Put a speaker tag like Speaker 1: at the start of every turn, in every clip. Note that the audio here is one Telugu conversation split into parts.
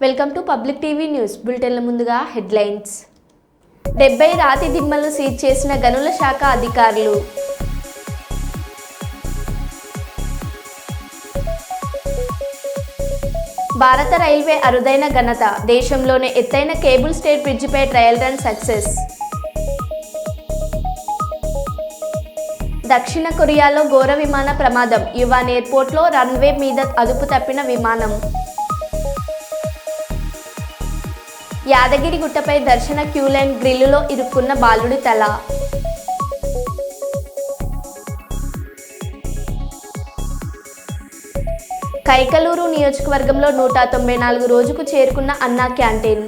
Speaker 1: Welcome to public TV news బులెటిన్ల ముందుగా హెడ్లైన్స్. 70 రాతి దిమ్మలు సీజ్ చేసిన గనుల శాఖ అధికారులు. భారత రైల్వే అరుదైన ఘనత, దేశంలోనే ఎత్తైన కేబుల్ స్టేట్ బ్రిడ్జిపై ట్రయల్ రన్ సక్సెస్. దక్షిణ కొరియాలో ఘోర విమాన ప్రమాదం, యువాన్ ఎయిర్పోర్ట్లో రన్వే మీద అదుపు తప్పిన విమానం. యాదగిరిగుట్టపై దర్శన క్యూలైన్ గ్రిల్లులో ఇరుక్కున్న బాలుడి తల. కైకలూరు నియోజకవర్గంలో 194 రోజుకు చేరుకున్న అన్నా canteen.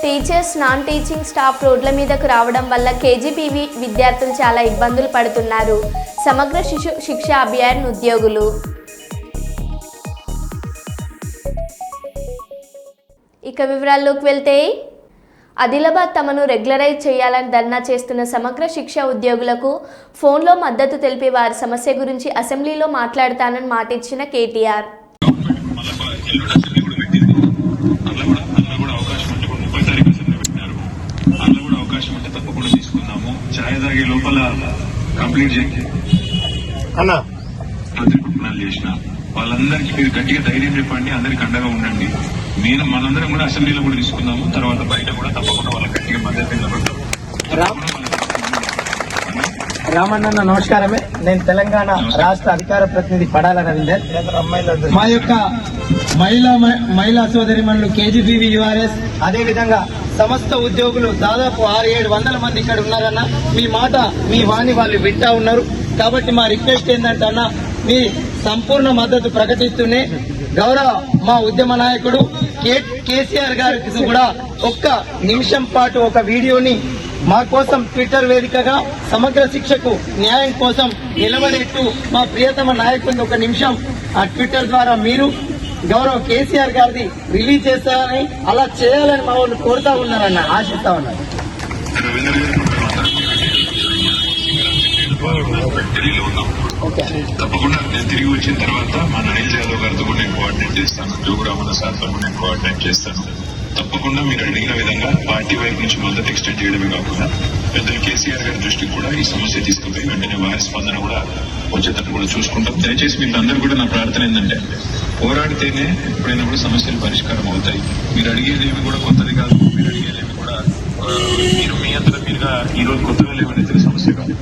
Speaker 1: Teachers, non teaching staff రోడ్ల మీదకు రావడం వల్ల కేజీబీవీ విద్యార్థులు చాలా ఇబ్బందులు పడుతున్నారు. సమగ్ర శిశు శిక్ష అభియాన్ ఉద్యోగులు. ఇక వివరాల్లోకి వెళ్తే, ఆదిలాబాద్ తమను రెగ్యులరైజ్ చేయాలని ధర్నా చేస్తున్న సమగ్ర శిక్ష ఉద్యోగులకు ఫోన్లో మద్దతు తెలిపి వారి సమస్య గురించి అసెంబ్లీలో మాట్లాడతానని మాటిచ్చిన కేటీఆర్.
Speaker 2: వాళ్ళందరికీ మీరు గట్టిగా ధైర్యం చెప్పండి, అందరికి అండగా ఉండండి. మనందరం కూడా అసెంబ్లీలో కూడా తీసుకుందాము, తర్వాత బయట కూడా తప్పకుండా వాళ్ళకి గట్టిగా మద్దతు నిలబడతాం.
Speaker 3: రామన్న నమస్కారమే. నేను తెలంగాణ రాష్ట్ర అధికార ప్రతినిధి పడాల రవీందర్. మా యొక్క మహిళా సోదరిమణులు కేజీబీవీ యూఆర్ఎస్, అదేవిధంగా సమస్త ఉద్యోగులు దాదాపు 600-700 మంది ఇక్కడ ఉన్నారన్న. మీ మాట, మీ వాణి వాళ్ళు వింటా ఉన్నారు. కాబట్టి మా రిక్వెస్ట్ ఏంటంటే అన్న, మీ సంపూర్ణ మద్దతు ప్రకటిస్తూనే గౌరవ మా ఉద్యమ నాయకుడు కేసీఆర్ గారికి కూడా ఒక్క నిమిషం పాటు ఒక వీడియోని మా కోసం ట్విట్టర్ వేదికగా సమగ్ర శిక్షకు న్యాయం కోసం నిలబడేట్టు మా ప్రియతమ నాయకుడిని ఒక నిమిషం ఆ ట్విట్టర్ ద్వారా మీరు గౌరవ కేసీఆర్ గారిది రిలీజ్ చేస్తారని, అలా చేయాలని మా వాళ్ళు కోరుతా ఉన్నారన్న, ఆశిస్తా ఉన్నారు.
Speaker 2: తప్పకుండా నేను తిరిగి వచ్చిన తర్వాత మా నైల్ యాదవ్ గారితో కూడా నేను కోఆర్డినేట్ చేస్తాను, జోగురామన్న సార్తో కూడా నేను కోఆర్డినేట్ చేస్తాను. తప్పకుండా మీరు అడిగిన విధంగా పార్టీ వైపు నుంచి మద్దతు ఎక్స్టెండ్ చేయడమే కాకుండా పెద్దలు కేసీఆర్ గారి దృష్టికి కూడా ఈ సమస్య తీసుకుపోయి వెంటనే వారి స్పందన కూడా వచ్చేటట్టు కూడా చూసుకుంటాం. దయచేసి మీరు అందరూ కూడా నా ప్రార్థన ఏంటంటే, పోరాడితేనే ఎప్పుడైనా కూడా సమస్యలు పరిష్కారం అవుతాయి. మీరు అడిగేదేమి కూడా కొత్తది కాదు, మీరు అడిగేదేమి కూడా మీరు మీ అంతటా మీరుగా ఈ రోజు కొత్తగా లేవనైతే సమస్య కాదు.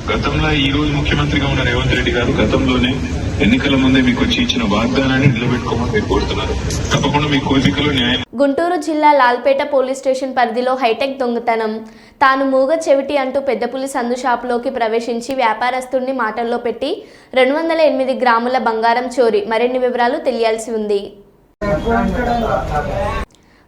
Speaker 2: గతంలో ఈ రోజు ముఖ్యమంత్రిగా ఉన్న రేవంత్ రెడ్డి గారు గతంలోనే ఎన్నికల ముందే మీకు వచ్చి ఇచ్చిన వాగ్దానాన్ని నిలబెట్టుకోమని మీరు కోరుతున్నారు. తప్పకుండా మీ కోరికలో న్యాయం.
Speaker 1: గుంటూరు జిల్లా లాల్పేట పోలీస్ స్టేషన్ పరిధిలో హైటెక్ దొంగతనం. తాను మూగ చెవిటి అంటూ పెద్దపులి సందు షాపులోకి ప్రవేశించి వ్యాపారస్తుడిని మాటల్లో పెట్టి 208 గ్రాముల బంగారం చోరీ. మరిన్ని వివరాలు తెలియాల్సి ఉంది.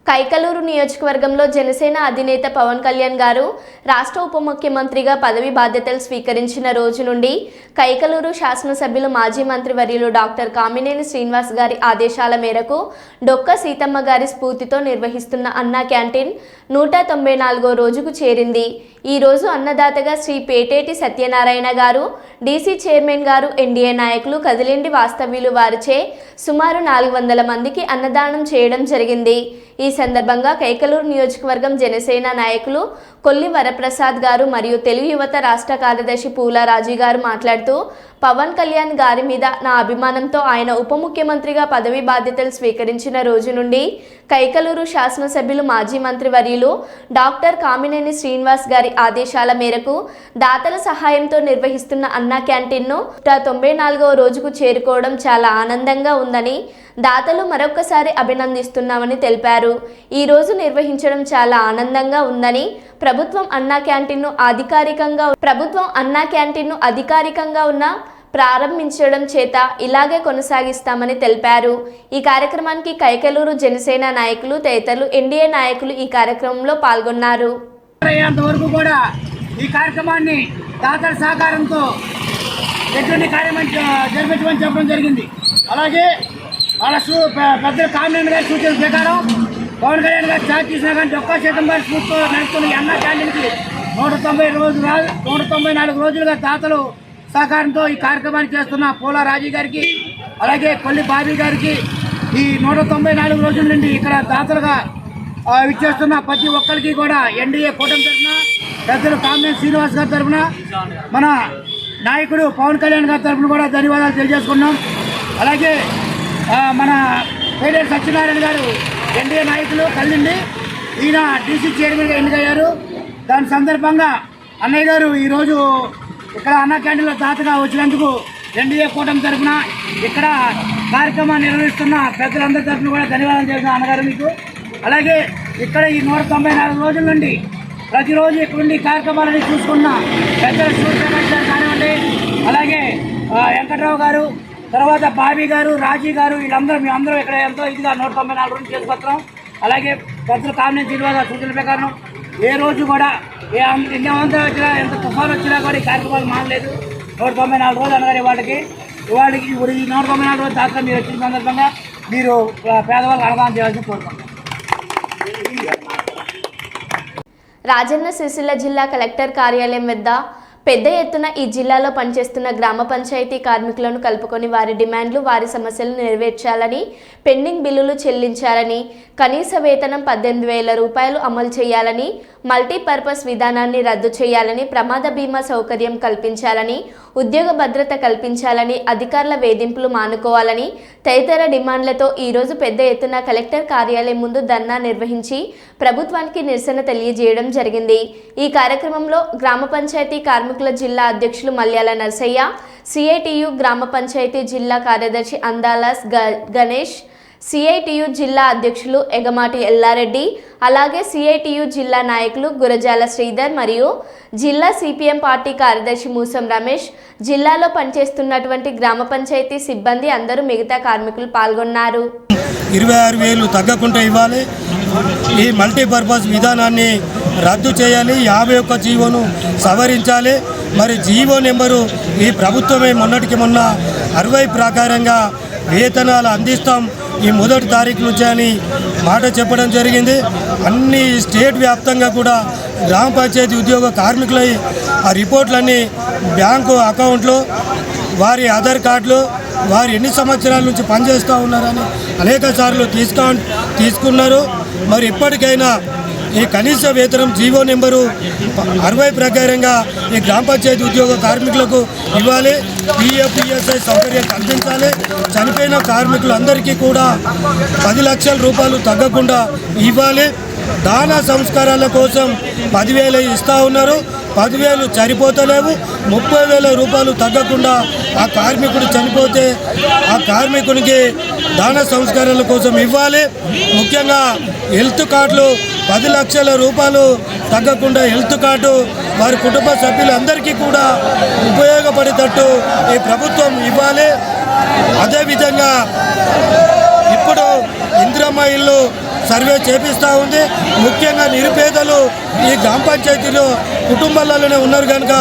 Speaker 1: కైకలూరు నియోజకవర్గంలో జనసేన అధినేత పవన్ కళ్యాణ్ గారు రాష్ట్ర ఉప ముఖ్యమంత్రిగా పదవి బాధ్యతలు స్వీకరించిన రోజు నుండి కైకలూరు శాసనసభ్యులు మాజీ మంత్రివర్యులు డాక్టర్ కామినేని శ్రీనివాస్ గారి ఆదేశాల మేరకు డొక్క సీతమ్మ గారి స్ఫూర్తితో నిర్వహిస్తున్న అన్నా క్యాంటీన్ 194వ రోజుకు చేరింది. ఈ రోజు అన్నదాతగా శ్రీ పేటేటి సత్యనారాయణ గారు, డీసీ చైర్మన్ గారు, ఎన్డీఏ నాయకులు, కదిలిండి వాస్తవ్యులు వారిచే సుమారు 400 మందికి అన్నదానం చేయడం జరిగింది. ఈ సందర్భంగా కైకలూరు నియోజకవర్గం జనసేన నాయకులు కొల్లి వరప్రసాద్ గారు మరియు తెలుగు యువత రాష్ట్ర కార్యదర్శి పూల రాజీ గారు మాట్లాడుతూ, పవన్ కళ్యాణ్ గారి మీద నా అభిమానంతో ఆయన ఉప ముఖ్యమంత్రిగా పదవి బాధ్యతలు స్వీకరించిన రోజు నుండి కైకలూరు శాసనసభ్యులు మాజీ మంత్రివర్యులు డాక్టర్ కామినేని శ్రీనివాస్ గారి ఆదేశాల మేరకు దాతల సహాయంతో నిర్వహిస్తున్న అన్నా క్యాంటీన్ను 194వ రోజుకు చేరుకోవడం చాలా ఆనందంగా ఉందని, దాతలు మరొకసారి అభినందిస్తున్నామని తెలిపారు. ఈ రోజు నిర్వహించడం చాలా ఆనందంగా ఉందని, ప్రభుత్వం అన్నా క్యాంటీన్ను అధికారికంగా ఉన్న ప్రారంభించడం చేత ఇలాగే కొనసాగిస్తామని తెలిపారు. ఈ కార్యక్రమానికి కైకలూరు జనసేన నాయకులు తదితరులు, ఎన్డీఏ నాయకులు ఈ కార్యక్రమంలో పాల్గొన్నారు.
Speaker 3: ఈ కార్యక్రమాన్ని దాతల సహకారంతో జరిపించమని చెప్పడం జరిగింది. అలాగే వాళ్ళ పెద్దల కామినేని గారి సూచన ప్రకారం పవన్ కళ్యాణ్ గారు ఛార్జ్ చేసినా కానీ ఒక్క శాతం గారి స్ఫూర్తితో నడుస్తున్న ఈ అన్నా క్యాంటీన్కి 194 రోజులుగా దాతలు
Speaker 4: సహకారంతో ఈ కార్యక్రమాన్ని చేస్తున్న పోల రాజీ గారికి, అలాగే కొల్లి బాబీ గారికి, ఈ 194 రోజుల నుండి ఇక్కడ దాతలుగా ఇచ్చేస్తున్న ప్రతి ఒక్కరికి కూడా ఎన్డీఏ కూటమి తరఫున, పెద్దలు కామినేని శ్రీనివాస్ గారి తరఫున, మన నాయకుడు పవన్ కళ్యాణ్ గారి తరఫున కూడా ధన్యవాదాలు తెలియజేసుకున్నాం. అలాగే మన పేరేరు సత్యనారాయణ గారు ఎన్డీఏ నాయకులు కలిండి, ఈయన డీసీ చైర్మన్గా ఎన్నికయ్యారు. దాని సందర్భంగా అన్నయ్య గారు ఈరోజు ఇక్కడ అన్న క్యాంటీన్లో దాతగా వచ్చినందుకు ఎన్డీఏ కూటమి తరఫున ఇక్కడ కార్యక్రమాన్ని నిర్వహిస్తున్న పెద్దలందరి తరఫున కూడా ధన్యవాదాలు చేస్తున్నా అన్నగారు మీకు. అలాగే ఇక్కడ ఈ 194 రోజుల నుండి ప్రతిరోజు ఇక్కడ నుండి కార్యక్రమాలని చూసుకున్న పెద్దల సూర్యప్రకాష్ గారు కానివ్వండి, అలాగే వెంకట్రావు గారు, తర్వాత బాబీ గారు, రాజీ గారు, వీళ్ళందరూ మేమందరం ఇక్కడ ఎంతో ఇదిగా 194 రోజులు చేసుకొస్తాం. అలాగే పెద్దలు కామినేని శ్రీనివాస సూచనల ప్రకారం ఏ రోజు కూడా ఎన్ని అవంతరం వచ్చినా, ఎంత తుఫాను వచ్చినా కూడా ఈ కార్యక్రమాలు మానలేదు. 194 రోజులు అనగానే ఇవాళకి ఈ 194 రోజులు దాకా మీరు వచ్చిన సందర్భంగా మీరు పేదవాళ్ళకి అవగాహన చేయాల్సి కోరుకుంటున్నాం.
Speaker 1: రాజన్న సిరిసిల్ల జిల్లా కలెక్టర్ కార్యాలయం వద్ద పెద్ద ఎత్తున ఈ జిల్లాలో పనిచేస్తున్న గ్రామ పంచాయతీ కార్మికులను కలుపుకొని వారి డిమాండ్లు, వారి సమస్యలను నెరవేర్చాలని, పెండింగ్ బిల్లులు చెల్లించాలని, కనీస వేతనం 18,000 రూపాయలు అమలు చేయాలని, మల్టీపర్పస్ విధానాన్ని రద్దు చేయాలని, ప్రమాద బీమా సౌకర్యం కల్పించాలని, ఉద్యోగ భద్రత కల్పించాలని, అధికారుల వేధింపులు మానుకోవాలని తదితర డిమాండ్లతో ఈరోజు పెద్ద ఎత్తున కలెక్టర్ కార్యాలయం ముందు ధర్నా నిర్వహించి ప్రభుత్వానికి నిరసన తెలియజేయడం జరిగింది. ఈ కార్యక్రమంలో గ్రామ పంచాయతీ కార్మికుల జిల్లా అధ్యక్షులు మల్యాల నర్సయ్య, సిఐటియు గ్రామ పంచాయతీ జిల్లా కార్యదర్శి అందాలాస్ గణేష్, సిఐటియు జిల్లా అధ్యక్షులు ఎగమాటి ఎల్లారెడ్డి, అలాగే సిఐటియు జిల్లా నాయకులు గురజాల శ్రీధర్ మరియు జిల్లా సిపిఎం పార్టీ కార్యదర్శి మూసం రమేష్, జిల్లాలో పనిచేస్తున్నటువంటి గ్రామ పంచాయతీ సిబ్బంది అందరూ మిగతా కార్మికులు పాల్గొన్నారు.
Speaker 5: 26,000 తగ్గకుండా ఇవ్వాలి, ఈ మల్టీపర్పస్ విధానాన్ని రద్దు చేయాలి, 51 జీవోను సవరించాలి. మరి జీవో నెంబరు ఈ ప్రభుత్వమే మొన్నటికి మొన్న 60 ప్రకారంగా వేతనాలు అందిస్తాం ఈ 1వ తారీఖు నుంచి అని మాట చెప్పడం జరిగింది. అన్ని స్టేట్ వ్యాప్తంగా కూడా గ్రామ పంచాయతీ ఉద్యోగ కార్మికులై ఆ రిపోర్ట్లన్నీ బ్యాంకు అకౌంట్లో, వారి ఆధార్ కార్డులు, వారు ఎన్ని సంవత్సరాల నుంచి పనిచేస్తూ ఉన్నారని అనేక సార్లు తీసుకున్నారు. మరి ఇప్పటికైనా ఈ కనీస వేతనం జీవో నెంబరు 60 ప్రకారంగా ఈ గ్రామ పంచాయతీ ఉద్యోగ కార్మికులకు ఇవ్వాలి. పిఎఫ్, పిఎస్ఐ సౌకర్యం కల్పించాలి. చనిపోయిన కార్మికులందరికీ కూడా 10 లక్షల రూపాయలు తగ్గకుండా ఇవ్వాలి. దాన సంస్కారాల కోసం 10,000 ఇస్తూ ఉన్నారు. 10,000 సరిపోతలేవు. 30,000 రూపాయలు తగ్గకుండా ఆ కార్మికుడు చనిపోతే ఆ కార్మికునికి దాన సంస్కారాల కోసం ఇవ్వాలి. ముఖ్యంగా హెల్త్ కార్డులు 10 లక్షల రూపాయలు తగ్గకుండా హెల్త్ కార్డు వారి కుటుంబ సభ్యులందరికీ కూడా ఉపయోగపడేటట్టు ఈ ప్రభుత్వం ఇవ్వాలి. అదేవిధంగా ఇప్పుడు ఇందిరమ్మ ఇల్లు సర్వే చేపిస్తూ ఉంది. ముఖ్యంగా నిరుపేదలు ఈ గ్రామ పంచాయతీలో కుటుంబాలలోనే ఉన్నారు కనుక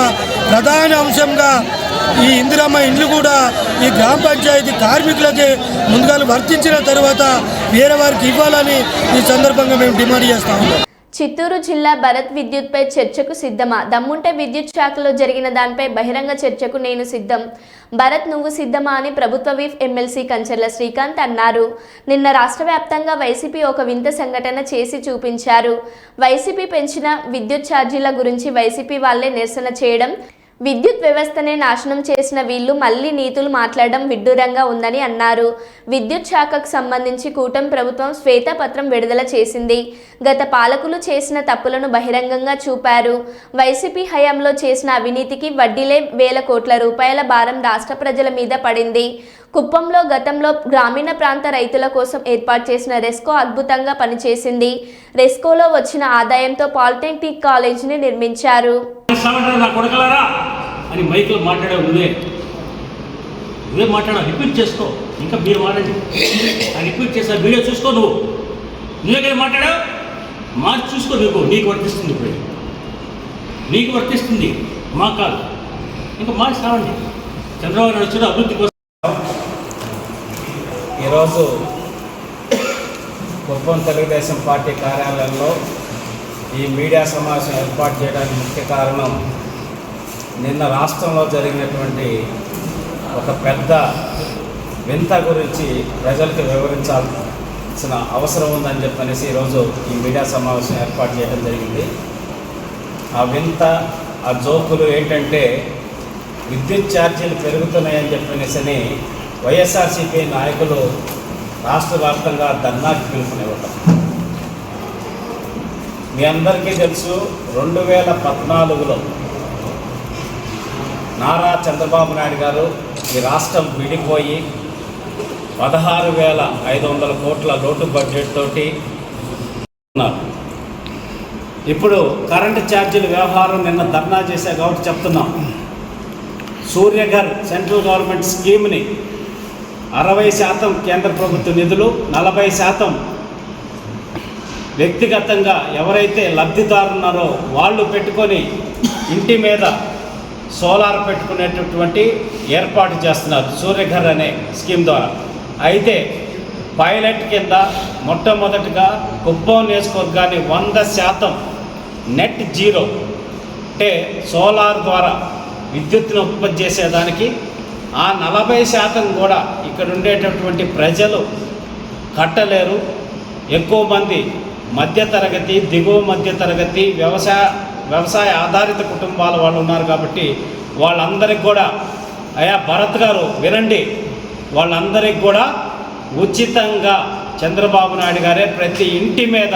Speaker 5: ప్రధాన అంశంగా ఈ ఇందిరమ్మ ఇండ్లు కూడా ఈ గ్రామ పంచాయతీ కార్మికులకి ముందుగా వర్తించిన తర్వాత వేరే వారికి ఇవ్వాలని ఈ సందర్భంగా మేము డిమాండ్ చేస్తా ఉన్నాం.
Speaker 1: చిత్తూరు జిల్లా భరత్ విద్యుత్పై చర్చకు సిద్ధమా? దమ్ముంటే విద్యుత్ శాఖలో జరిగిన దానిపై బహిరంగ చర్చకు నేను సిద్ధం. భరత్ నువ్వు సిద్ధమా అని ప్రభుత్వ విప్ ఎమ్మెల్సీ కంచర్ల శ్రీకాంత్ అన్నారు. నిన్న రాష్ట్ర వ్యాప్తంగా వైసీపీ ఒక వింత సంఘటన చేసి చూపించారు. వైసీపీ పెంచిన విద్యుత్ ఛార్జీల గురించి వైసీపీ వాళ్లే నిరసన చేయడం, విద్యుత్ వ్యవస్థనే నాశనం చేసిన వీళ్లు మళ్లీ నీతులు మాట్లాడడం విడ్డూరంగా ఉందని అన్నారు. విద్యుత్ శాఖకు సంబంధించి కూటమి ప్రభుత్వం శ్వేతపత్రం విడుదల చేసింది. గత పాలకులు చేసిన తప్పులను బహిరంగంగా చూపారు. వైసీపీ హయాంలో చేసిన అవినీతికి వడ్డీలే వేల కోట్ల రూపాయల భారం రాష్ట్ర ప్రజల మీద పడింది. కుప్పంలో గతంలో గ్రామీణ ప్రాంత రైతుల కోసం ఏర్పాటు చేసిన రెస్కో అద్భుతంగా పనిచేసింది. రెస్కోలో వచ్చిన ఆదాయంతో పాలిటెక్నిక్ కాలేజీని నిర్మించారు.
Speaker 6: అని మైక్లో మాట్లాడావు, నువ్వే మాట్లాడా, రిపీట్ చేసుకో. ఇంకా మీరు మాట్లాడి రిపీట్ చేస్తా, వీడియో చూసుకో. నువ్వే కదా మాట్లాడావు, మార్చి చూసుకో. నీకు వర్తిస్తుంది, ఇప్పుడు నీకు వర్తిస్తుంది, మాకు కాదు. ఇంకా మార్చి రావండి. చంద్రబాబు నాయుడు వచ్చాడు అభివృద్ధి కోసం.
Speaker 7: ఈరోజు కుప్పం తెలుగుదేశం పార్టీ కార్యాలయంలో ఈ మీడియా సమావేశం ఏర్పాటు చేయడానికి ముఖ్య కారణం నిన్న రాష్ట్రంలో జరిగినటువంటి ఒక పెద్ద వింత గురించి ప్రజలకు వివరించాల్సిన అవసరం ఉందని చెప్పనేసి ఈరోజు ఈ మీడియా సమావేశం ఏర్పాటు చేయడం జరిగింది. ఆ వింత, ఆ జోకులు ఏంటంటే విద్యుత్ ఛార్జీలు పెరుగుతున్నాయని చెప్పనేసి వైఎస్ఆర్సీపీ నాయకులు రాష్ట్ర వ్యాప్తంగా ధర్నాకి పిలుపునివ్వటం. మీ అందరికీ తెలుసు 2014లో నారా చంద్రబాబు నాయుడు గారు ఈ రాష్ట్రం విడిపోయి 16,500 కోట్ల లోటు బడ్జెట్ తోటి ఉన్నారు. ఇప్పుడు కరెంటు ఛార్జీల వ్యవహారం నిన్న ధర్నా చేశా కాబట్టి చెప్తున్నాం. సూర్యఘర్ సెంట్రల్ గవర్నమెంట్ స్కీమ్ని 60% కేంద్ర ప్రభుత్వ నిధులు, 40% వ్యక్తిగతంగా ఎవరైతే లబ్ధిదారులు ఉన్నారో వాళ్ళు పెట్టుకొని ఇంటి మీద సోలార్ పెట్టుకునేటటువంటి ఏర్పాటు చేస్తున్నారు సూర్యఘర్ అనే స్కీమ్ ద్వారా. అయితే పైలట్ కింద మొట్టమొదటిగా కుప్పం నియోజకవర్గాన్ని 100% నెట్ జీరో అంటే సోలార్ ద్వారా విద్యుత్తును ఉత్పత్తి చేసేదానికి ఆ 40% కూడా ఇక్కడ ఉండేటటువంటి ప్రజలు కట్టలేరు. ఎక్కువ మంది మధ్యతరగతి, దిగువ మధ్యతరగతి, వ్యవసాయ ఆధారిత కుటుంబాల వాళ్ళు ఉన్నారు కాబట్టి వాళ్ళందరికీ కూడా అయ్యా భరత్ గారు వినండి, వాళ్ళందరికీ కూడా ఉచితంగా చంద్రబాబు నాయుడు గారే ప్రతి ఇంటి మీద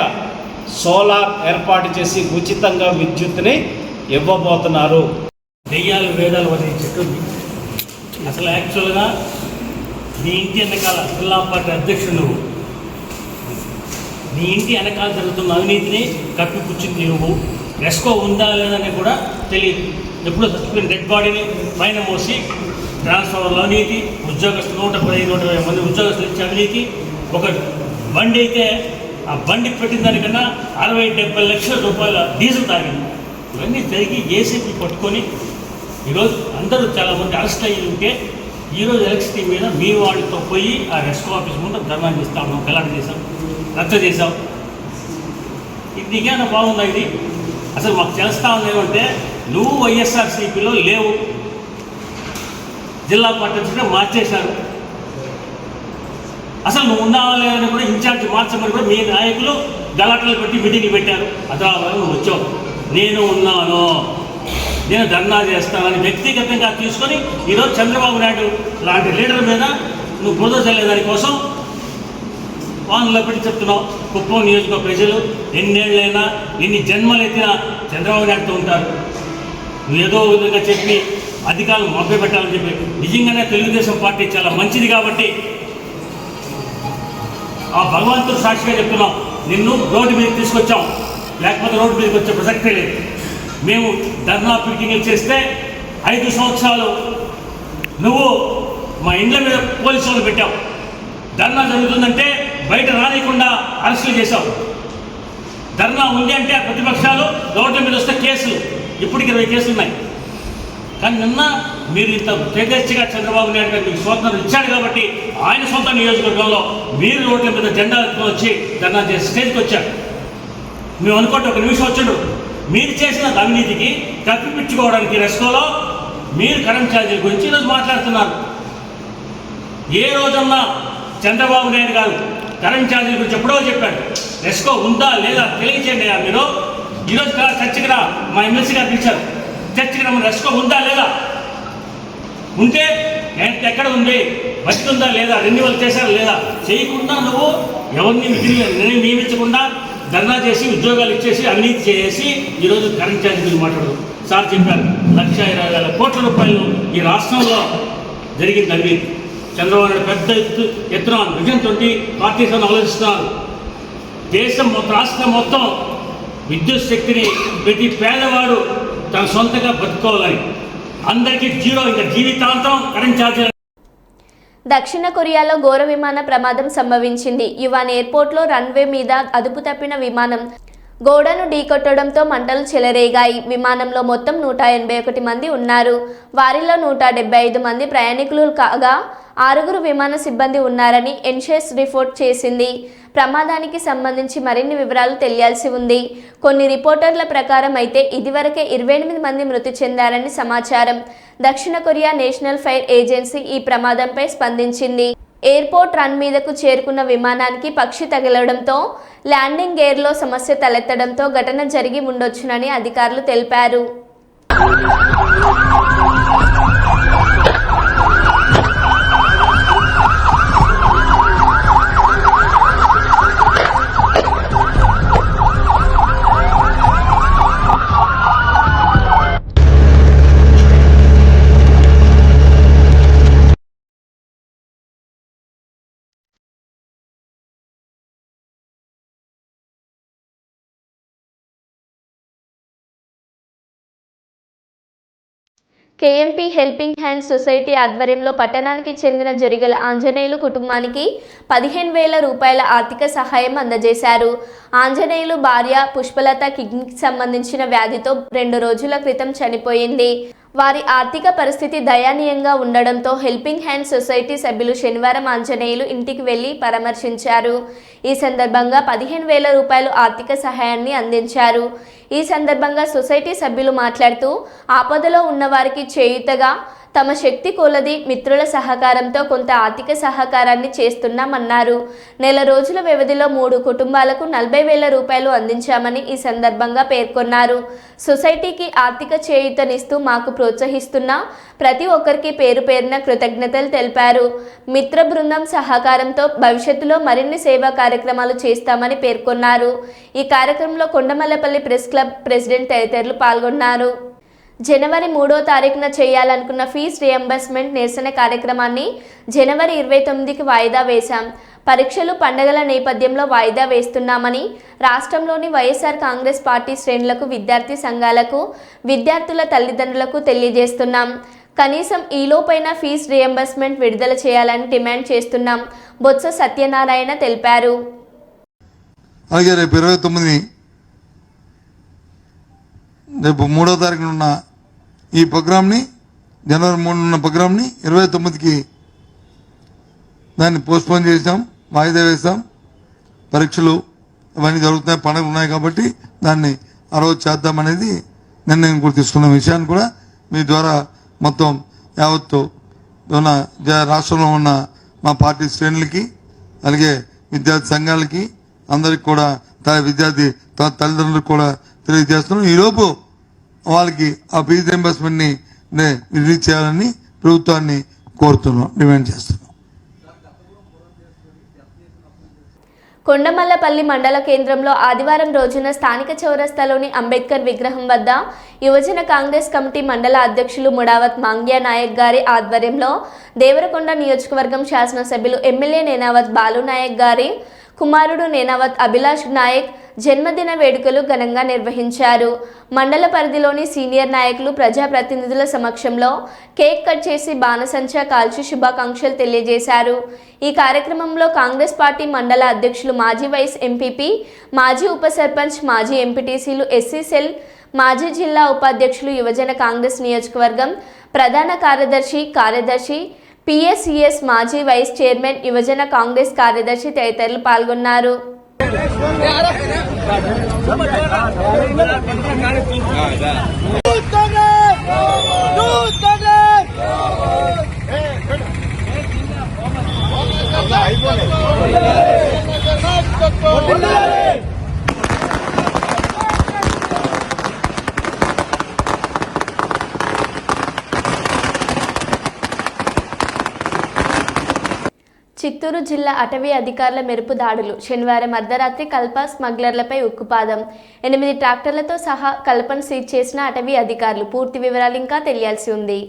Speaker 7: సోలార్ ఏర్పాటు చేసి ఉచితంగా విద్యుత్తుని ఇవ్వబోతున్నారు.
Speaker 6: దెయ్యాలు వేదాలు వదిలే చెట్టు అసలు యాక్చువల్గా నీ ఇంటి వెనకాల జిల్లా పార్టీ అధ్యక్షుడు నువ్వు, నీ ఇంటి వెనకాల జరుగుతున్న అవినీతిని కప్పిపుచ్చింది నువ్వు. రెస్కో ఉందా లేదని కూడా తెలియదు. ఎప్పుడో చచ్చిపోయిన డెడ్ బాడీని పైన మోసి ట్రాన్స్ఫార్మర్ల అవినీతి, ఉద్యోగస్తులు 110-120 మంది ఉద్యోగస్తులు ఇచ్చే అవినీతి, ఒక బండి అయితే ఆ బండి పెట్టిన దానికన్నా 60-70 లక్షల రూపాయల డీజిల్ తాగింది. ఇవన్నీ జరిగి ఏసీపీ పట్టుకొని ఈరోజు అందరూ చాలామంది అరెస్ట్ అయ్యి ఉంటే ఈరోజు ఎలక్ట్రిసిటీ మీద మీ వాళ్ళతో పోయి ఆ రెస్కో ఆఫీస్ ముందు ధర్నా చేస్తా ఉన్నాం, గలాట చేసాం, రచ్చ చేసాం. ఇది నీకేమైనా బాగుందా? ఇది అసలు మాకు తెలుస్తా ఉంది ఏమంటే నువ్వు వైఎస్ఆర్సీపీలో లేవు, జిల్లా పార్టీ మార్చేశారు. అసలు నువ్వు ఉన్నావా లేదని కూడా ఇన్ఛార్జ్ మార్చమని కూడా మీ నాయకులు గలాటలు పెట్టి మీటింగ్లు పెట్టారు. అదా నువ్వు వచ్చావు, నేను ఉన్నాను, నేను ధర్నా చేస్తానని వ్యక్తిగతంగా తీసుకొని ఈరోజు చంద్రబాబు నాయుడు లాంటి లీడర్ మీద నువ్వు బురద చల్లేదాని కోసం వానలో పెట్టి చెప్తున్నావు. కుప్పం నియోజకవర్గ ప్రజలు ఎన్నేళ్ళైనా ఎన్ని జన్మలెత్తినా చంద్రబాబు నాయుడుతో ఉంటారు. నువ్వు ఏదో విధంగా చెప్పి అధికారులు మభ్య పెట్టాలని చెప్పి నిజంగానే తెలుగుదేశం పార్టీ చాలా మంచిది కాబట్టి ఆ భగవంతుడు సాక్షిగా చెప్తున్నాం, నిన్ను రోడ్డు మీదకి తీసుకొచ్చాం, లేకపోతే రోడ్డు మీదకి వచ్చే ప్రసక్తే లేదు. మేము ధర్నా పిటింగ్లు చేస్తే 5 సంవత్సరాలు నువ్వు మా ఇండ్ల మీద పోలీసు వాళ్ళు పెట్టావు. ధర్నా జరుగుతుందంటే బయట రానియకుండా అరెస్టులు చేశావు. ధర్నా ఉంది అంటే ప్రతిపక్షాలు రోడ్ల మీద వస్తే కేసులు, ఇప్పటికి 20 కేసులు ఉన్నాయి. కానీ నిన్న మీరు ఇంత ప్రత్యక్షగా చంద్రబాబు నాయుడు గారు మీకు స్వాతంత్రం ఇచ్చాడు కాబట్టి ఆయన సొంత నియోజకవర్గంలో మీరు రోడ్ల మీద జెండా వచ్చి ధర్నా చేసి స్టేజ్కి వచ్చాడు. మేము అనుకుంటే ఒక నిమిషం వచ్చాడు. మీరు చేసిన అవినీతికి కప్పిపుచ్చుకోవడానికి రెస్కోలో మీరు కరెంట్ ఛార్జీల గురించి ఈరోజు మాట్లాడుతున్నారు. ఏ రోజన్నా చంద్రబాబు నాయుడు గారు కరెంట్ ఛార్జీల గురించి ఎప్పుడో చెప్పాడు. రెస్కో ఉందా లేదా తెలియచేయండి. మీరు ఈరోజు చర్చకి రా, మా ఎమ్మెల్సీ గారు పిలిచారు, చర్చకి రమ్మని. రెస్కో ఉందా లేదా, ఉంటే ఎక్కడ ఉంది, బతికుందా లేదా, రెన్యువల్ చేశారా లేదా, చేయకుండా నువ్వు ఎవరిని నియమించకుండా ధర్నా చేసి ఉద్యోగాలు ఇచ్చేసి అవినీతి చేసి ఈరోజు కరెంట్ ఛార్జీ గురించి మాట్లాడదు. సార్ చెప్పారు 1,20,000 కోట్ల రూపాయలు ఈ రాష్ట్రంలో జరిగింది అవినీతి. చంద్రబాబు నాయుడు పెద్ద ఎత్తున విజన్ 20 పార్టీస్ ఆలోచిస్తున్నారు. దేశం రాష్ట్రం మొత్తం విద్యుత్ శక్తిని ప్రతి పేదవాడు తన సొంతంగా బతుకోవాలని, అందరికీ జీరో, ఇంకా జీవితాంతం కరెంట్ ఛార్జీలు.
Speaker 1: దక్షిణ కొరియాలో ఘోర విమాన ప్రమాదం సంభవించింది. యువాన్ ఎయిర్పోర్ట్లో రన్వే మీద అదుపు తప్పిన విమానం గోడను ఢీకొట్టడంతో మంటలు చెలరేగాయి. విమానంలో మొత్తం 181 మంది ఉన్నారు. వారిలో 175 మంది ప్రయాణికులు కాగా 6 విమాన సిబ్బంది ఉన్నారని ఎన్షెస్ రిపోర్ట్ చేసింది. ప్రమాదానికి సంబంధించి మరిన్ని వివరాలు తెలియాల్సి ఉంది. కొన్ని రిపోర్టర్ల ప్రకారం అయితే ఇదివరకే 28 మంది మృతి చెందారని సమాచారం. దక్షిణ కొరియా నేషనల్ ఫైర్ ఏజెన్సీ ఈ ప్రమాదంపై స్పందించింది. ఎయిర్పోర్ట్ రన్ మీదకు చేరుకున్న విమానానికి పక్షి తగలడంతో ల్యాండింగ్ గేర్లో సమస్య తలెత్తడంతో ఘటన జరిగి ఉండొచ్చునని అధికారులు తెలిపారు. కేఎంపీ హెల్పింగ్ హ్యాండ్స్ సొసైటీ ఆధ్వర్యంలో పట్టణానికి చెందిన జరిగల ఆంజనేయులు కుటుంబానికి 15,000 రూపాయల ఆర్థిక సహాయం అందజేశారు. ఆంజనేయులు భార్య పుష్పలత కిడ్నీకి సంబంధించిన వ్యాధితో 2 రోజుల క్రితం చనిపోయింది. వారి ఆర్థిక పరిస్థితి దయనీయంగా ఉండడంతో హెల్పింగ్ హ్యాండ్స్ సొసైటీ సభ్యులు శనివారం ఆంజనేయులు ఇంటికి వెళ్లి పరామర్శించారు. ఈ సందర్భంగా 15,000 రూపాయలు ఆర్థిక సహాయాన్ని అందించారు. ఈ సందర్భంగా సొసైటీ సభ్యులు మాట్లాడుతూ ఆపదలో ఉన్న వారికి చేయూతగా తమ శక్తి కొలది మిత్రుల సహకారంతో కొంత ఆర్థిక సహకారాన్ని చేస్తున్నామన్నారు. నెల రోజుల వ్యవధిలో 3 కుటుంబాలకు 40,000 రూపాయలు అందించామని ఈ సందర్భంగా పేర్కొన్నారు. సొసైటీకి ఆర్థిక చేయూతనిస్తూ మాకు ప్రోత్సహిస్తున్న ప్రతి ఒక్కరికి పేరు పేరున కృతజ్ఞతలు తెలిపారు. మిత్ర బృందం సహకారంతో భవిష్యత్తులో మరిన్ని సేవా కార్యక్రమాలు చేస్తామని పేర్కొన్నారు. ఈ కార్యక్రమంలో కొండమల్లపల్లి ప్రెస్ క్లబ్ ప్రెసిడెంట్ తదితరులు పాల్గొన్నారు. జనవరి 3వ తారీఖున చేయాలనుకున్న ఫీజు రియంబర్స్మెంట్ నిరసన కార్యక్రమాన్ని జనవరి 29కి వాయిదా వేశాం. పరీక్షలు పండుగల నేపథ్యంలో వాయిదా వేస్తున్నామని రాష్ట్రంలోని వైఎస్ఆర్ కాంగ్రెస్ పార్టీ శ్రేణులకు, విద్యార్థి సంఘాలకు, విద్యార్థుల తల్లిదండ్రులకు తెలియజేస్తున్నాం. కనీసం ఈలోపైన ఫీజు రియంబర్స్మెంట్ విడుదల చేయాలని డిమాండ్ చేస్తున్నాం. బొత్స సత్యనారాయణ తెలిపారు.
Speaker 8: అలాగే రేపు 29 రేపు 3వ తారీఖున ఉన్న ఈ ప్రోగ్రామ్ని, జనవరి 3 ఉన్న ప్రోగ్రామ్ని 29కి దాన్ని పోస్ట్పోన్ చేసాం, వాయిదా వేసాం. పరీక్షలు ఇవన్నీ జరుగుతున్నాయి, పండుగలు ఉన్నాయి కాబట్టి దాన్ని ఆ రోజు చేద్దామనేది నిర్ణయం కూడా తీసుకున్న విషయాన్ని కూడా మీ ద్వారా మొత్తం యావత్తు ఉన్న రాష్ట్రంలో ఉన్న మా పార్టీ శ్రేణులకి, అలాగే విద్యార్థి సంఘాలకి, అందరికి కూడా విద్యార్థి తల్లిదండ్రులకు కూడా తెలియజేస్తున్నాం. ఈలోపు వాళ్ళకి ఆ ఫీజు రియంబర్స్మెంట్ని రిలీజ్ చేయాలని ప్రభుత్వాన్ని కోరుతున్నాం, డిమాండ్ చేస్తున్నాం.
Speaker 1: కొండమల్లపల్లి మండల కేంద్రంలో ఆదివారం రోజున స్థానిక చౌరస్తాలోని అంబేద్కర్ విగ్రహం వద్ద యువజన కాంగ్రెస్ కమిటీ మండల అధ్యక్షులు ముడావత్ మాంగ్యా నాయక్ గారి ఆధ్వర్యంలో దేవరకొండ నియోజకవర్గం శాసనసభ్యులు ఎమ్మెల్యే నేనావత్ బాలు నాయక్ గారి కుమారుడు నేనావత్ అభిలాష్ నాయక్ జన్మదిన వేడుకలు ఘనంగా నిర్వహించారు. మండల పరిధిలోని సీనియర్ నాయకులు, ప్రజాప్రతినిధుల సమక్షంలో కేక్ కట్ చేసి బాణసంచా కాల్చి శుభాకాంక్షలు తెలియజేశారు. ఈ కార్యక్రమంలో కాంగ్రెస్ పార్టీ మండల అధ్యక్షులు, మాజీ వైస్ ఎంపీపీ, మాజీ ఉప సర్పంచ్, మాజీ ఎంపీటీసీలు, ఎస్సీ సెల్, మాజీ జిల్లా ఉపాధ్యక్షులు, యువజన కాంగ్రెస్ నియోజకవర్గం ప్రధాన కార్యదర్శి, పిఎస్సిఎస్ మాజీ వైస్ చైర్మన్, యువజన కాంగ్రెస్ కార్యదర్శి తదితరులు పాల్గొన్నారు. చిత్తూరు జిల్లా అటవీ అధికారుల మెరుపు దాడులు. శనివారం అర్ధరాత్రి కల్ప స్మగ్లర్లపై ఉక్కుపాదం. 8 ట్రాక్టర్లతో సహా కల్పను సీజ్ చేసిన అటవీ అధికారులు. పూర్తి వివరాలు ఇంకా తెలియాల్సి ఉంది.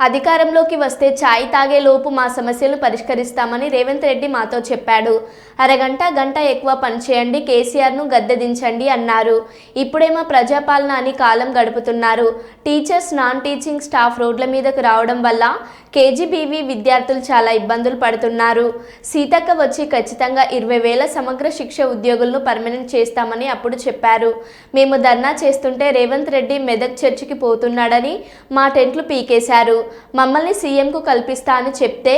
Speaker 1: అధికారంలోకి వస్తే ఛాయ్ తాగే లోపు మా సమస్యలు పరిష్కరిస్తామని రేవంత్ రెడ్డి మాతో చెప్పాడు. అరగంట గంట ఎక్కువ పనిచేయండి, కేసీఆర్ను గద్దెదించండి అన్నారు. ఇప్పుడేమో ప్రజాపాలన అని కాలం గడుపుతున్నారు. టీచర్స్, నాన్ టీచింగ్ స్టాఫ్ రోడ్ల మీదకు రావడం వల్ల కేజీబీవీ విద్యార్థులు చాలా ఇబ్బందులు పడుతున్నారు. సీతక్క వచ్చి ఖచ్చితంగా 20,000 సమగ్ర శిక్ష ఉద్యోగులను పర్మనెంట్ చేస్తామని అప్పుడు చెప్పారు. మేము ధర్నా చేస్తుంటే రేవంత్ రెడ్డి మెదక్ చర్చికి పోతున్నాడని మా టెంట్లు పీకేశారు. మమ్మల్ని సీఎంకు కల్పిస్తా అని చెప్తే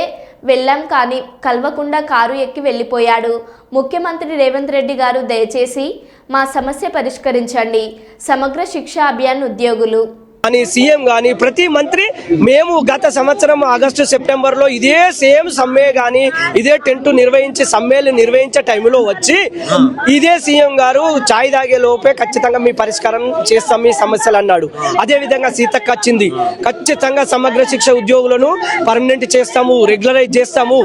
Speaker 1: వెళ్ళాం, కానీ కలవకుండా కారు ఎక్కి వెళ్ళిపోయాడు. ముఖ్యమంత్రి రేవంత్ రెడ్డి గారు దయచేసి మా సమస్య పరిష్కరించండి. సమగ్ర శిక్ష అభియాన్ ఉద్యోగులు
Speaker 9: కానీ సీఎం కానీ ప్రతి మంత్రి మేము గత సంవత్సరం ఆగస్టు సెప్టెంబర్లో ఇదే సేమ్ సమ్మె కానీ ఇదే టెంట్ సమ్మెలు నిర్వహించే టైంలో వచ్చి ఇదే సీఎం గారు ఛాయ్ తాగే లోపే ఖచ్చితంగా మీ పరిష్కారం చేస్తాం మీ సమస్యలు అన్నాడు. అదేవిధంగా సీతక్క వచ్చింది, ఖచ్చితంగా సమగ్ర శిక్ష ఉద్యోగులను పర్మనెంట్ చేస్తాము, రెగ్యులరైజ్ చేస్తాము,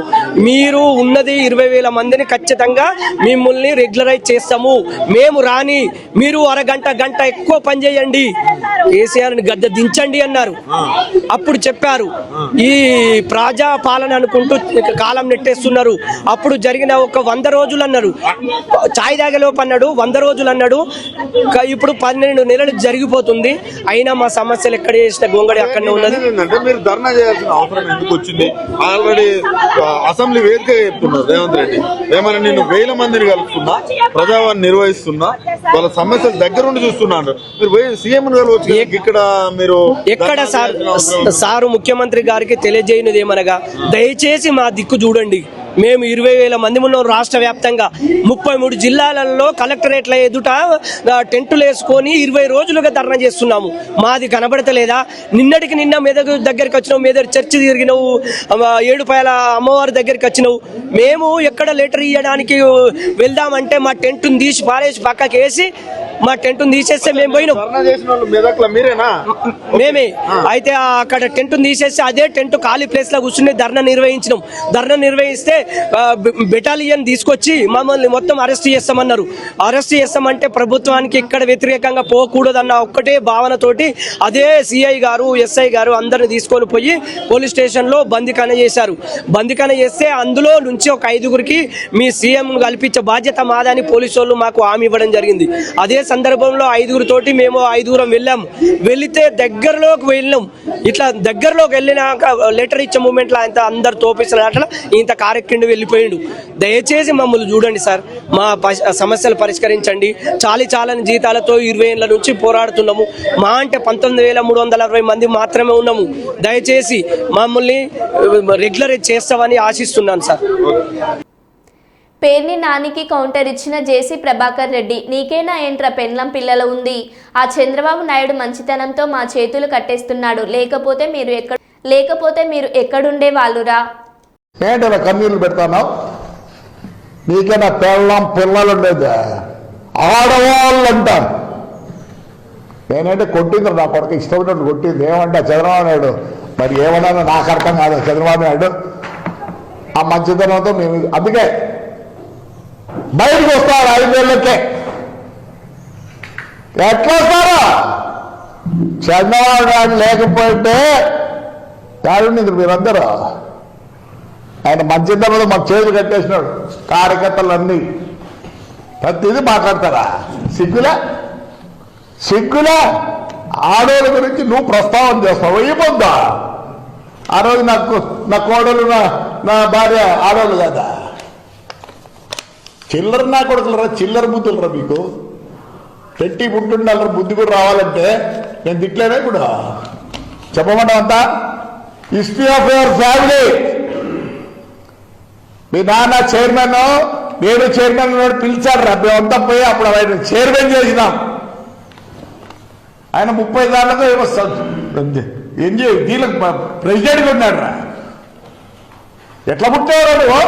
Speaker 9: మీరు ఉన్నది 20,000 మందిని ఖచ్చితంగా మిమ్మల్ని రెగ్యులరైజ్ చేస్తాము, మేము రాని మీరు గంట ఎక్కువ పనిచేయండి, కేసీఆర్ని గద్దె దించండి అన్నారు. అప్పుడు చెప్పారు ఈ ప్రజా పాలన అనుకుంటూ కాలం నెట్టేస్తున్నారు. అప్పుడు జరిగిన ఒక 100 రోజులు అన్నారు, ఛాయ్ తాగేలోపు అన్నాడు, 100 రోజులు అన్నాడు. ఇప్పుడు 12 నెలలు జరిగిపోతుంది, అయినా మా సమస్యలు ఎక్కడ చేసిన గొంగడి అక్కడనే ఉన్నది.
Speaker 10: మీరు ధర్నా చేయాల్సిన అవసరం ఎందుకు వచ్చింది? ఆల్రెడీ అసెంబ్లీ వేదిక చెప్తున్నారు రేవంత్ రెడ్డి, ఏమైనా నేను 1000 మందిని కలుపుతున్నా, ప్రజావాణి నిర్వహిస్తున్నా, వాళ్ళ సమస్యలు దగ్గరుండి చూస్తున్నాను. మీరు పోయి సీఎం కలవచ్చు, ఇక్కడ మీరు
Speaker 9: ఎక్కడ సారు ముఖ్యమంత్రి గారికి తెలియజేయనిది ఏమనగా దయచేసి మా దిక్కు చూడండి. మేము 20,000 మంది ఉన్నాం రాష్ట్ర వ్యాప్తంగా 33 జిల్లాలలో కలెక్టరేట్ల ఎదుట టెంటులు వేసుకొని 20 రోజులుగా ధర్నా చేస్తున్నాము. మాది కనబడతలేదా? నిన్న మెదక్ దగ్గరికి వచ్చినావు, మెదక్ చర్చి తిరిగినావు, ఏడుపాయల అమ్మవారి దగ్గరికి వచ్చినావు. మేము ఎక్కడ లెటర్ ఇవ్వడానికి వెళ్దామంటే మా టెంటును తీసి పారేసి పక్కకి వేసి మా టెంటును తీసేస్తే మేము పోయినాం. మేమే అయితే అక్కడ టెంటును తీసేసి అదే టెంట్ ఖాళీ ప్లేస్ లో కూర్చుని ధర్నా నిర్వహించినాం. ధర్నా నిర్వహిస్తే బెటాలియన్ తీసుకొచ్చి మమ్మల్ని మొత్తం అరెస్ట్ చేస్తామన్నారు. అరెస్ట్ చేస్తామంటే ప్రభుత్వానికి ఇక్కడ వ్యతిరేకంగా పోకూడదన్న ఒక్కటే భావనతోటి అదే సిఐ గారు, ఎస్ఐ గారు అందరిని తీసుకొని పోయి పోలీస్ స్టేషన్ లో బందిఖాన చేశారు. బందిఖాన చేస్తే అందులో నుంచి ఒక 5గురికి మీ సీఎం కల్పించే బాధ్యత మాదని పోలీసు వాళ్ళు మాకు హామీ ఇవ్వడం జరిగింది. అదే సందర్భంలో 5గురితోటి మేము 5గురం వెళ్ళాం. వెళితే దగ్గరలోకి వెళ్ళాం. ఇట్లా దగ్గరలోకి వెళ్ళినాక లెటర్ ఇచ్చే మూమెంట్లో అంత అందరు తోపిస్తున్నారు. అట్లా ఇంత కారెక్కిండి వెళ్ళిపోయిండు. దయచేసి మమ్మల్ని చూడండి సార్, మా సమస్యలు పరిష్కరించండి. చాలని జీతాలతో 20 ఏళ్ల నుంచి పోరాడుతున్నాము. మా అంటే 19,360 మంది మాత్రమే ఉన్నాము. దయచేసి మమ్మల్ని రెగ్యులరైజ్ చేస్తామని ఆశిస్తున్నాను సార్.
Speaker 1: పేర్ని నానికి కౌంటర్ ఇచ్చిన జేసీ ప్రభాకర్ రెడ్డి, నీకేనా ఏంట్రా పెండ్లం పిల్లల ఉంది, ఆ చంద్రబాబు నాయుడు మంచితనంతో మా చేతులు కట్టేస్తున్నాడు, లేకపోతే మీరు ఎక్కడుండే వాళ్ళురా?
Speaker 11: ఏంటలా కన్నీళ్ళు పెడతాను? నీకేనా పెళ్ళం పిల్లలు ఉండేది? ఆడవాళ్ళు అంటాను. నేనంటే కొట్టింది నా కొడుకు ఇష్టపడినట్టు కొట్టింది. ఏమంటే చంద్రబాబు నాయుడు మరి ఏమన్నా నాకు అర్థం కాదు. చంద్రబాబు నాయుడు ఆ మంచితనంతో మేము అందుకే బయటకు వస్తారు. 5 ఏళ్ళకే ఎట్లా వస్తారా? చంద్రబాబు నాయుడు లేకపోతే యాడుండేది మీరందరూ? ఆయన మంచితనంతో మాకు చేతులు కట్టేసినాడు. కార్యకర్తలన్నీ ప్రతిదీ మాట్లాడతారా? సిగ్గులా ఆడోళ్ళ గురించి నువ్వు ప్రస్తావన చేస్తావు. అయిపోద్దా? ఆ రోజు నా కోడలు నా భార్య ఆడోళ్ళు కదా. చిల్లర నా కొడుకులరా, చిల్లర బుద్ధులరా మీకు. పెట్టి పుట్టుండి అలా బుద్ధి కూడా రావాలంటే నేను తిట్లేనే కూడా చెప్పమంటామంతా హిస్టరీ ఆఫ్ యువర్ ఫ్యామిలీ. మీ నాన్న చైర్మన్, నేను చైర్మన్ పిలిచాడు రా, మేమంతా పోయి అప్పుడు ఆయన చైర్మన్ చేసినాం. ఆయన 30 దాంట్లో ఏం చేయ దీనికి ప్రెసిడెంట్గా ఉన్నాడు రా. ఎట్లా పుట్టావు నువ్వు?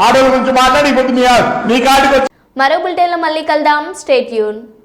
Speaker 11: ఆడవాళ్ళ గురించి మాట్లాడి ఇప్పుడు నీ కాడికి వచ్చి
Speaker 1: మరో బులెటిన్లో మళ్ళీ కలుద్దాం. Stay tune.